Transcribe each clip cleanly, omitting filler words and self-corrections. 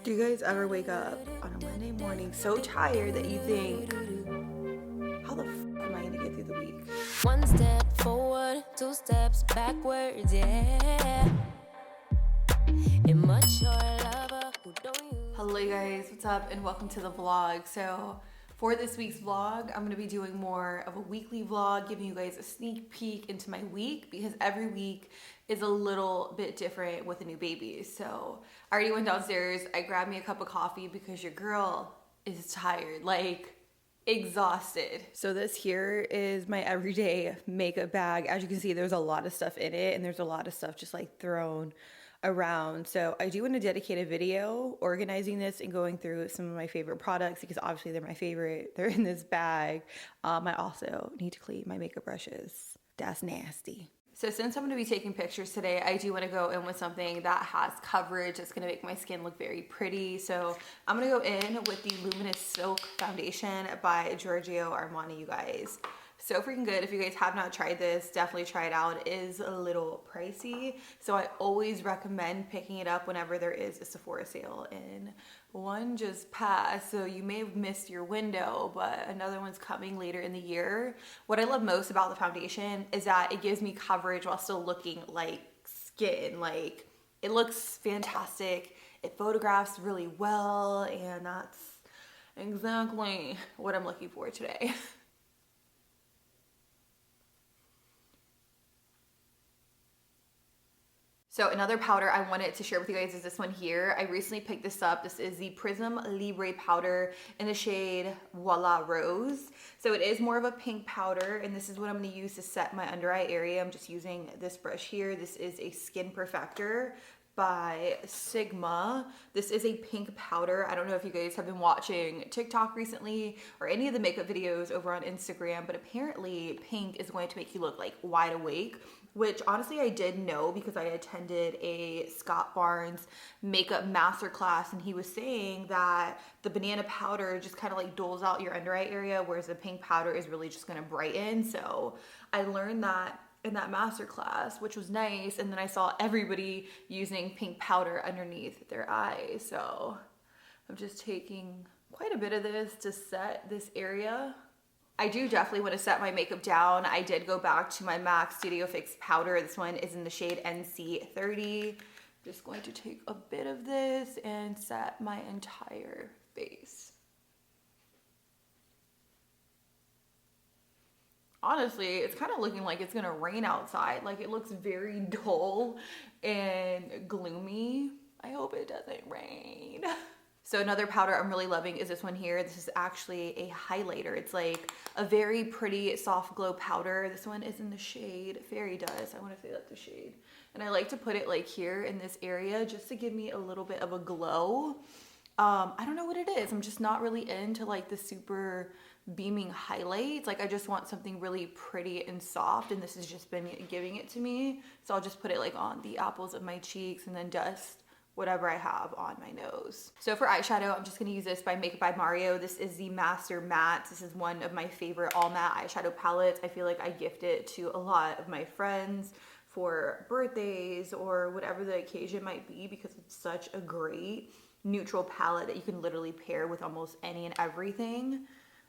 Do you guys ever wake up on a Monday morning so tired that you think, how the am I gonna get through the week? One step forward, two steps backwards, yeah. Immature lover who don't use. Hello you guys, what's up and welcome to the vlog. So for this week's vlog, I'm gonna be doing more of a weekly vlog, giving you guys a sneak peek into my week because every week is a little bit different with a new baby. So I already went downstairs, I grabbed me a cup of coffee because your girl is tired, like exhausted. So this here is my everyday makeup bag. As you can see, there's a lot of stuff in it and there's a lot of stuff just like thrown around. So I do want to dedicate a video organizing this and going through some of my favorite products because obviously they're my favorite. They're in this bag. I also need to clean my makeup brushes. That's nasty. So since I'm going to be taking pictures today, I do want to go in with something that has coverage. It's going to make my skin look very pretty. So I'm going to go in with the Luminous Silk Foundation by Giorgio Armani, you guys. So freaking good. If you guys have not tried this, definitely try it out. It is a little pricey, so I always recommend picking it up whenever there is a Sephora sale, and one just passed, so you may have missed your window, but another one's coming later in the year. What I love most about the foundation is that it gives me coverage while still looking like skin. Like, it looks fantastic, it photographs really well, and that's exactly what I'm looking for today. So another powder I wanted to share with you guys is this one here. I recently picked this up. This is the Prism Libre powder in the shade Voila Rose. So it is more of a pink powder, and this is what I'm gonna use to set my under eye area. I'm just using this brush here. This is a Skin Perfector by Sigma. This is a pink powder. I don't know if you guys have been watching TikTok recently or any of the makeup videos over on Instagram, but apparently pink is going to make you look like wide awake, which honestly I did know because I attended a Scott Barnes makeup masterclass, and he was saying that the banana powder just kind of like doles out your under eye area, whereas the pink powder is really just gonna brighten. So I learned that in that masterclass, which was nice, and then I saw everybody using pink powder underneath their eyes. So I'm just taking quite a bit of this to set this area. I do definitely want to set my makeup down. I did go back to my MAC Studio Fix powder. This one is in the shade NC30. Just going to take a bit of this and set my entire face. Honestly, it's kind of looking like it's gonna rain outside. Like, it looks very dull and gloomy. I hope it doesn't rain. So another powder I'm really loving is this one here. This is actually a highlighter. It's like a very pretty soft glow powder. This one is in the shade Fairy Dust. I want to say that's the shade. And I like to put it like here in this area just to give me a little bit of a glow. I don't know what it is. I'm just not really into like the super beaming highlights. Like, I just want something really pretty and soft, and this has just been giving it to me. So I'll just put it like on the apples of my cheeks and then dust whatever I have on my nose. So for eyeshadow, I'm just gonna use this by Makeup by Mario. This is the Master Matte. This is one of my favorite all matte eyeshadow palettes. I feel like I gift it to a lot of my friends for birthdays or whatever the occasion might be because it's such a great neutral palette that you can literally pair with almost any and everything.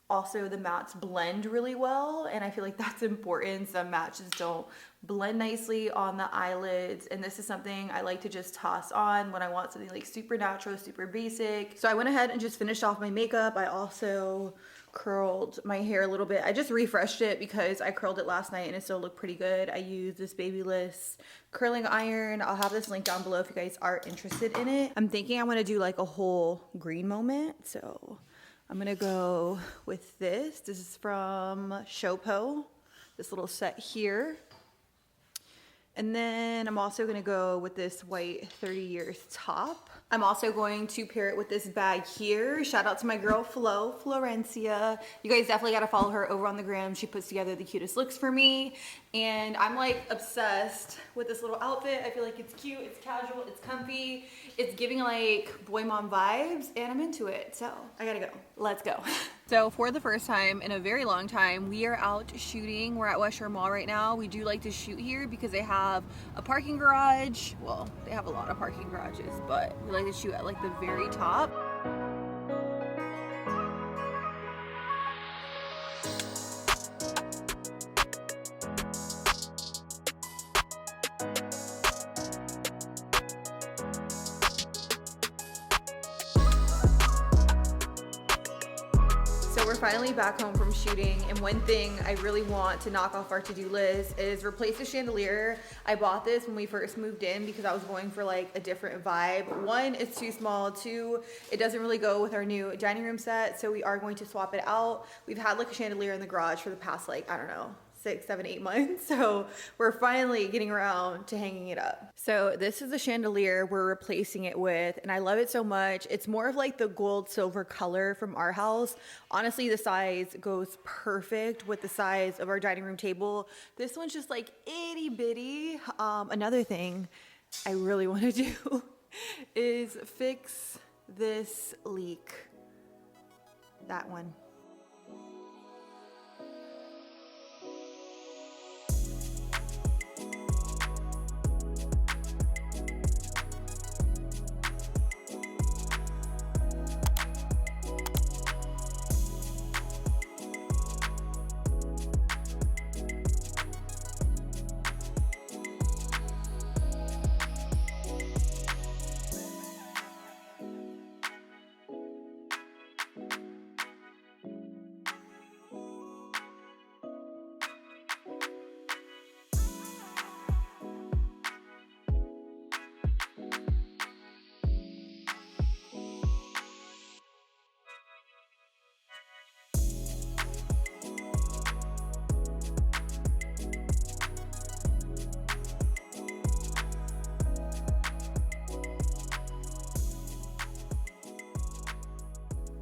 Also, the mattes blend really well, and I feel like that's important. Some mattes just don't blend nicely on the eyelids, and this is something I like to just toss on when I want something like super natural, super basic. So I went ahead and just finished off my makeup. I also curled my hair a little bit. I just refreshed it because I curled it last night and it still looked pretty good. I used this Babyliss curling iron. I'll have this link down below if you guys are interested in it. I'm thinking I want to do like a whole green moment, so I'm gonna go with this. This is from Showpo, this little set here. And then I'm also gonna go with this white 30 years top. I'm also going to pair it with this bag here. Shout out to my girl Flo, Florencia. You guys definitely gotta follow her over on the gram. She puts together the cutest looks for me. And I'm like obsessed with this little outfit. I feel like it's cute, it's casual, it's comfy. It's giving like boy mom vibes, and I'm into it. So I gotta go, let's go. So for the first time in a very long time, we are out shooting. We're at West Shore Mall right now. We do like to shoot here because they have a parking garage. Well, they have a lot of parking garages, but we like to shoot at like the very top. So we're finally back home from shooting, and one thing I really want to knock off our to-do list is replace the chandelier. I bought this when we first moved in because I was going for like a different vibe. One, it's too small. Two, it doesn't really go with our new dining room set, so we are going to swap it out. We've had like a chandelier in the garage for the past like, I don't know, 6, 7, 8 months. So we're finally getting around to hanging it up. So this is the chandelier we're replacing it with, and I love it so much. It's more of like the gold silver color from our house. Honestly, the size goes perfect with the size of our dining room table. This one's just like itty bitty. Another thing I really want to do is fix this leak. That one.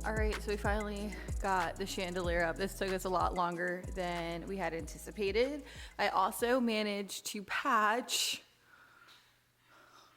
All right, so we finally got the chandelier up. This took us a lot longer than we had anticipated. I also managed to patch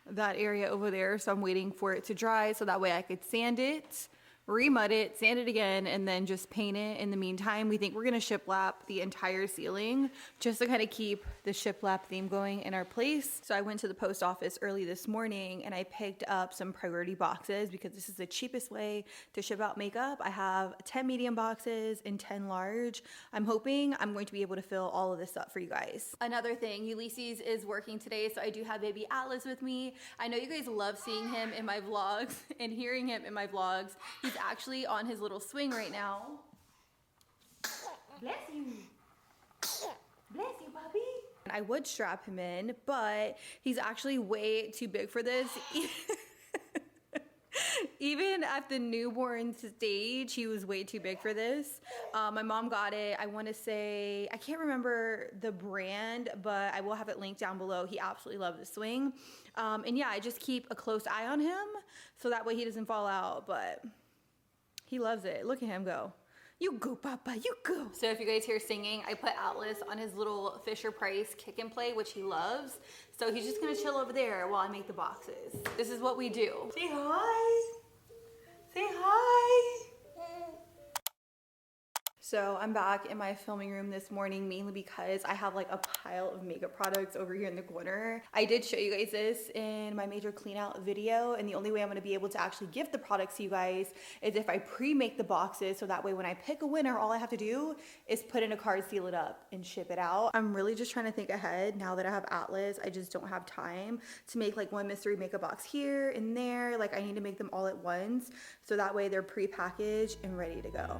that area over there, so I'm waiting for it to dry so that way I could sand it, remud it, sand it again, and then just paint it. In the meantime, we think we're gonna shiplap the entire ceiling just to kind of keep the shiplap theme going in our place. So I went to the post office early this morning and I picked up some priority boxes because this is the cheapest way to ship out makeup. I have 10 medium boxes and 10 large. I'm hoping I'm going to be able to fill all of this up for you guys. Another thing, Ulysses is working today, so I do have baby Atlas with me. I know you guys love seeing him in my vlogs and hearing him in my vlogs. He's actually on his little swing right now. Bless you. Bless you, puppy. I would strap him in, but he's actually way too big for this. Even at the newborn stage, he was way too big for this. My mom got it. I want to say, I can't remember the brand, but I will have it linked down below. He absolutely loves the swing. And yeah, I just keep a close eye on him so that way he doesn't fall out, but he loves it. Look at him go. You go, Papa, you go. So if you guys hear singing, I put Atlas on his little Fisher-Price kick and play, which he loves. So he's just gonna chill over there while I make the boxes. This is what we do. Say hi. Say hi. So I'm back in my filming room this morning, mainly because I have like a pile of makeup products over here in the corner. I did show you guys this in my major clean out video, and the only way I'm gonna be able to actually give the products to you guys is if I pre-make the boxes, so that way when I pick a winner, all I have to do is put in a card, seal it up, and ship it out. I'm really just trying to think ahead now that I have Atlas. I just don't have time to make like one mystery makeup box here and there. Like I need to make them all at once, so that way they're pre-packaged and ready to go.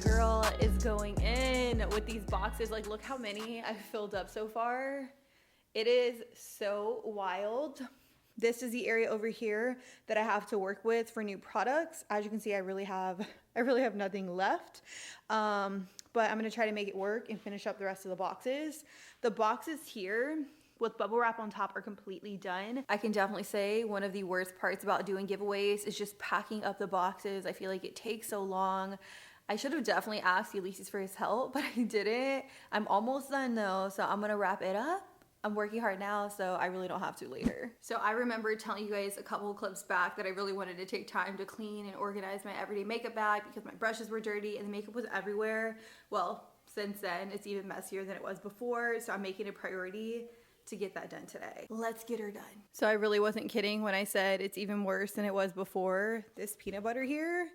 Girl is going in with these boxes. Like, look how many I've filled up so far. It is so wild. This is the area over here that I have to work with for new products. As you can see, I really have nothing left. But I'm gonna try to make it work and finish up the rest of the boxes. The boxes here with bubble wrap on top are completely done. I can definitely say one of the worst parts about doing giveaways is just packing up the boxes. I feel like it takes so long. I should have definitely asked Ulysses for his help, but I didn't. I'm almost done though, so I'm gonna wrap it up. I'm working hard now, so I really don't have to later. So I remember telling you guys a couple of clips back that I really wanted to take time to clean and organize my everyday makeup bag because my brushes were dirty and the makeup was everywhere. Well, since then, it's even messier than it was before, so I'm making it a priority to get that done today. Let's get her done. So I really wasn't kidding when I said it's even worse than it was before. This peanut butter here,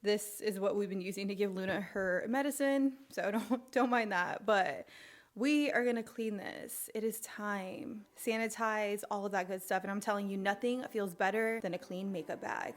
this is what we've been using to give Luna her medicine, so don't mind that, but we are gonna clean this. It is time. Sanitize, all of that good stuff, and I'm telling you, nothing feels better than a clean makeup bag.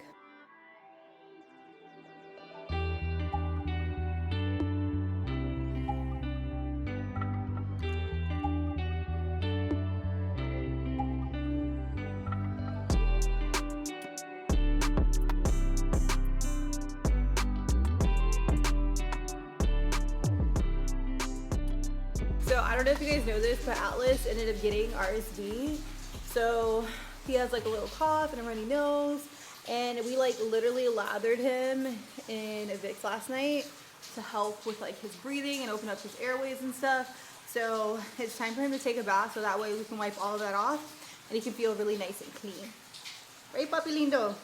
So I don't know if you guys know this, but Atlas ended up getting RSV. So he has like a little cough and a runny nose, and we like literally lathered him in Vicks last night to help with like his breathing and open up his airways and stuff. So it's time for him to take a bath, so that way we can wipe all of that off and he can feel really nice and clean. Right, Papi Lindo?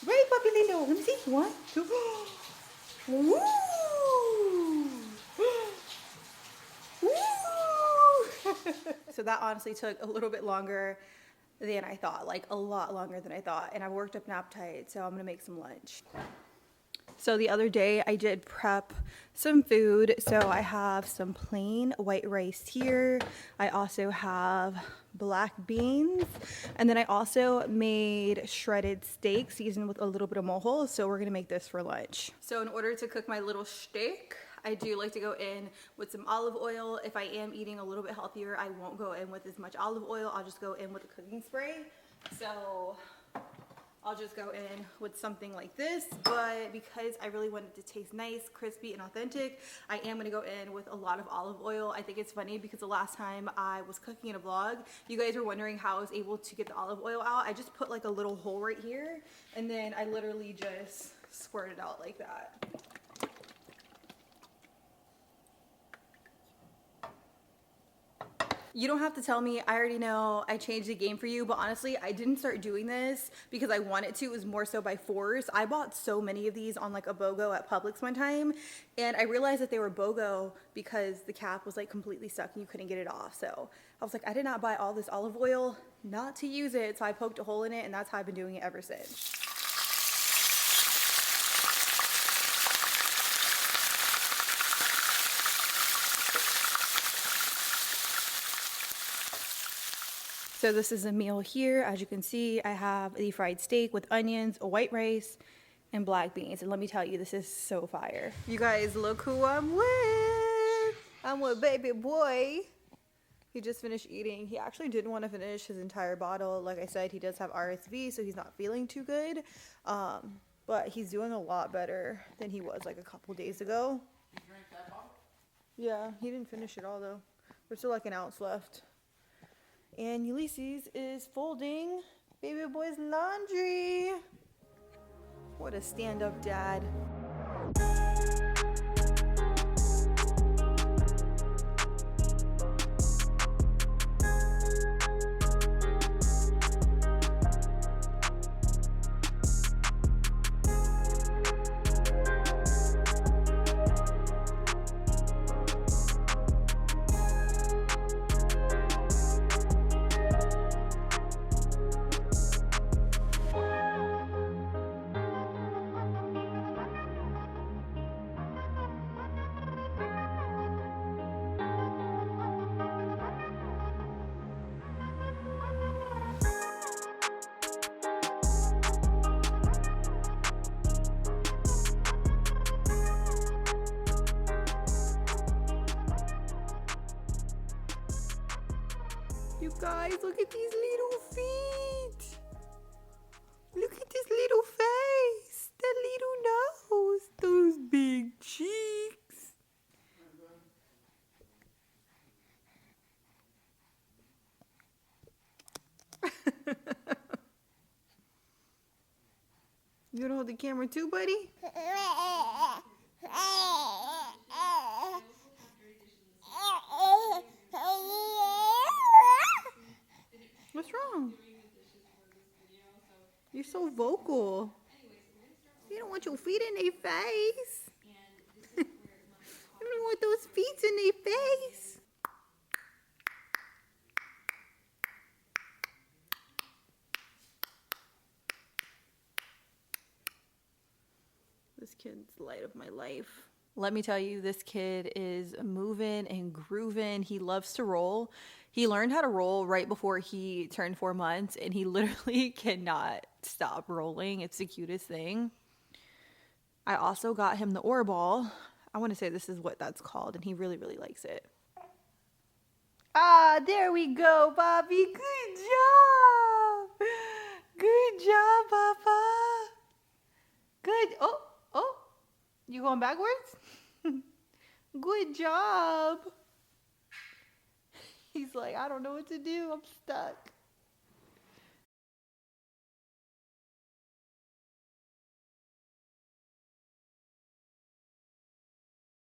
Right, Papi Lindo? Let me see. 1, 2. Woo! So that honestly took a little bit longer than I thought, like a lot longer than I thought. And I worked up an appetite, so I'm gonna make some lunch. So the other day I did prep some food. So I have some plain white rice here. I also have black beans. And then I also made shredded steak seasoned with a little bit of mojo. So we're gonna make this for lunch. So in order to cook my little steak, I do like to go in with some olive oil. If I am eating a little bit healthier, I won't go in with as much olive oil. I'll just go in with a cooking spray. So I'll just go in with something like this, but because I really want it to taste nice, crispy, and authentic, I am gonna go in with a lot of olive oil. I think it's funny because the last time I was cooking in a vlog, you guys were wondering how I was able to get the olive oil out. I just put like a little hole right here, and then I literally just squirt it out like that. You don't have to tell me, I already know, I changed the game for you, but honestly, I didn't start doing this because I wanted to. It was more so by force. I bought so many of these on like a BOGO at Publix one time, and I realized that they were BOGO because the cap was like completely stuck and you couldn't get it off. So I was like, I did not buy all this olive oil not to use it, so I poked a hole in it, and that's how I've been doing it ever since. So this is a meal here. As you can see, I have the fried steak with onions, white rice, and black beans. And let me tell you, this is so fire. You guys, look who I'm with. I'm with baby boy. He just finished eating. He actually didn't want to finish his entire bottle. Like I said, he does have RSV, so he's not feeling too good. But he's doing a lot better than he was like a couple days ago. You drank that bottle? Yeah, he didn't finish it all though. There's still like an ounce left. And Ulysses is folding baby boy's laundry. What a stand-up dad. You guys, look at these little feet. Look at this little face. That little nose. Those big cheeks. You wanna hold the camera too, buddy? What's wrong? You're so vocal. You don't want your feet in their face. You don't want those feet in their face. This kid's the light of my life. Let me tell you, this kid is moving and grooving. He loves to roll. He learned how to roll right before he turned 4 months, and he literally cannot stop rolling. It's the cutest thing. I also got him the Ore Ball. I want to say this is what that's called, and he really, really likes it. Ah, there we go, Bobby. Good job. Good job, Papa. Good. Oh. You going backwards? Good job. He's like, I don't know what to do. I'm stuck.